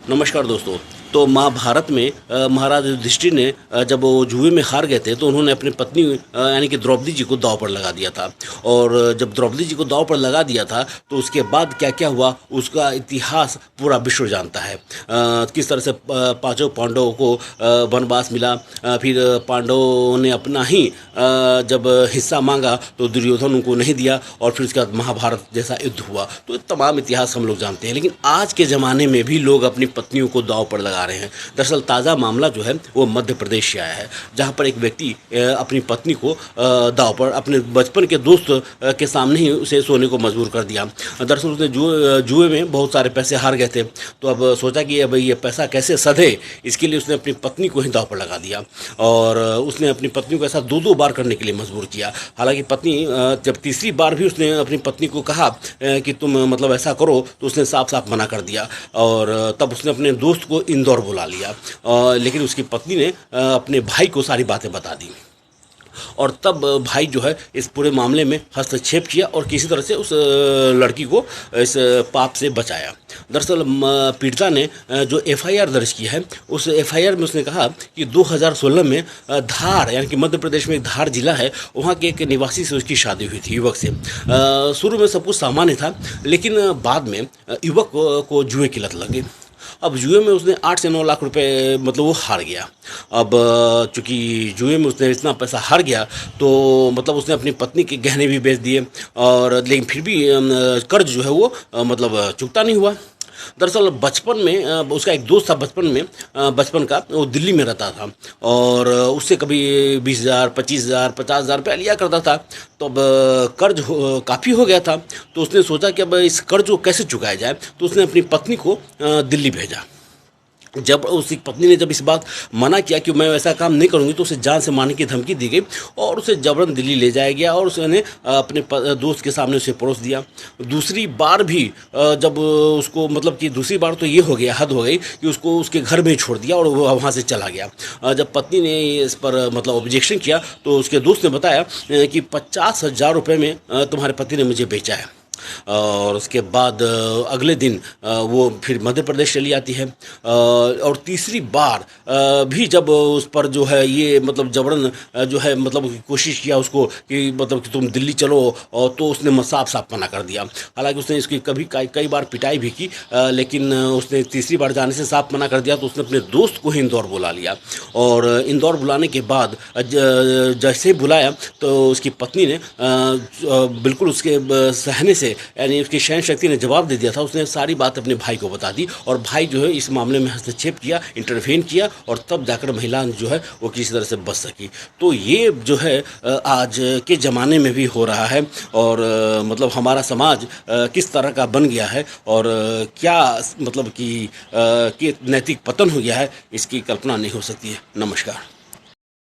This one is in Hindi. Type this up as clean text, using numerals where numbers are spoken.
नमस्कार दोस्तों। तो महाभारत में महाराज युधिष्ठिर ने जब वो जुए में हार गए थे तो उन्होंने अपनी पत्नी यानी कि द्रौपदी जी को दांव पर लगा दिया था। और जब द्रौपदी जी को दांव पर लगा दिया था तो उसके बाद क्या क्या हुआ उसका इतिहास पूरा विश्व जानता है। किस तरह से पांचों पांडवों को वनवास मिला। फिर पांडवों ने अपना ही जब हिस्सा मांगा तो दुर्योधन उनको नहीं दिया और फिर उसके बाद महाभारत जैसा युद्ध हुआ। तो तमाम इतिहास हम लोग जानते हैं, लेकिन आज के ज़माने में भी लोग अपनी पत्नियों को दांव पर लगा रहे हैं। दरअसल ताज़ा मामला जो है वो मध्य प्रदेश से आया है, जहां पर एक व्यक्ति अपनी पत्नी को दांव पर अपने बचपन के दोस्त के सामने ही उसे सोने को मजबूर कर दिया। दरअसल उसने जुए में बहुत सारे पैसे हार गए थे, तो अब सोचा कि अब ये पैसा कैसे सधे, इसके लिए उसने अपनी पत्नी को ही दांव पर लगा दिया। और उसने अपनी पत्नी को ऐसा दो दो बार करने के लिए मजबूर किया। हालांकि पत्नी जब तीसरी बार भी उसने अपनी पत्नी को कहा कि तुम मतलब ऐसा करो, तो उसने साफ साफ मना कर दिया। और तब उसने अपने दोस्त को इंदौर बुला लिया। लेकिन उसकी पत्नी ने अपने भाई को सारी बातें बता दी और तब भाई जो है इस पूरे मामले में हस्तक्षेप किया और किसी तरह से उस लड़की को इस पाप से बचाया। दरअसल पीड़िता ने जो एफआईआर दर्ज की है उस एफआईआर में उसने कहा कि 2016 में धार यानी कि मध्य प्रदेश में एक धार जिला है, वहाँ के एक निवासी से उसकी शादी हुई थी, युवक से। शुरू में सब कुछ सामान्य था, लेकिन बाद में युवक को जुए की लत लग गई। अब जुए में उसने 8 से 9 लाख रुपए मतलब वो हार गया। अब चूंकि जुए में उसने इतना पैसा हार गया तो मतलब उसने अपनी पत्नी के गहने भी बेच दिए, और लेकिन फिर भी कर्ज जो है वो मतलब चुकता नहीं हुआ। दरअसल बचपन में उसका एक दोस्त था बचपन का, वो दिल्ली में रहता था और उससे कभी 20,000 25,000 50,000 रुपया लिया करता था। तो अब कर्ज काफ़ी हो गया था, तो उसने सोचा कि अब इस कर्ज को कैसे चुकाया जाए, तो उसने अपनी पत्नी को दिल्ली भेजा। जब उसकी पत्नी ने जब इस बात मना किया कि मैं वैसा काम नहीं करूंगी, तो उसे जान से मारने की धमकी दी गई और उसे जबरन दिल्ली ले जाया गया और उसने अपने दोस्त के सामने उसे परोस दिया। दूसरी बार भी जब उसको मतलब कि दूसरी बार तो ये हो गया, हद हो गई कि उसको उसके घर में ही छोड़ दिया और वो वहाँ से चला गया। जब पत्नी ने इस पर मतलब ऑब्जेक्शन किया तो उसके दोस्त ने बताया कि 50,000 रुपये में तुम्हारे पति ने मुझे बेचा है। और उसके बाद अगले दिन वो फिर मध्य प्रदेश चली आती है। और तीसरी बार भी जब उस पर जो है ये मतलब जबरन जो है मतलब कोशिश किया उसको कि मतलब कि तुम दिल्ली चलो, और तो उसने साफ साफ मना कर दिया। हालांकि उसने इसकी कभी कई बार पिटाई भी की, लेकिन उसने तीसरी बार जाने से साफ मना कर दिया। तो उसने अपने दोस्त को ही इंदौर बुला लिया और इंदौर बुलाने के बाद जैसे ही बुलाया तो उसकी पत्नी ने बिल्कुल उसके सहने से यानी उसकी सहन शक्ति ने जवाब दे दिया था। उसने सारी बात अपने भाई को बता दी और भाई जो है इस मामले में हस्तक्षेप किया, इंटरवेन किया, और तब जाकर महिला जो है वो किसी तरह से बच सकी। तो ये जो है आज के ज़माने में भी हो रहा है और मतलब हमारा समाज किस तरह का बन गया है और क्या मतलब कि नैतिक पतन हो गया है, इसकी कल्पना नहीं हो सकती है। नमस्कार।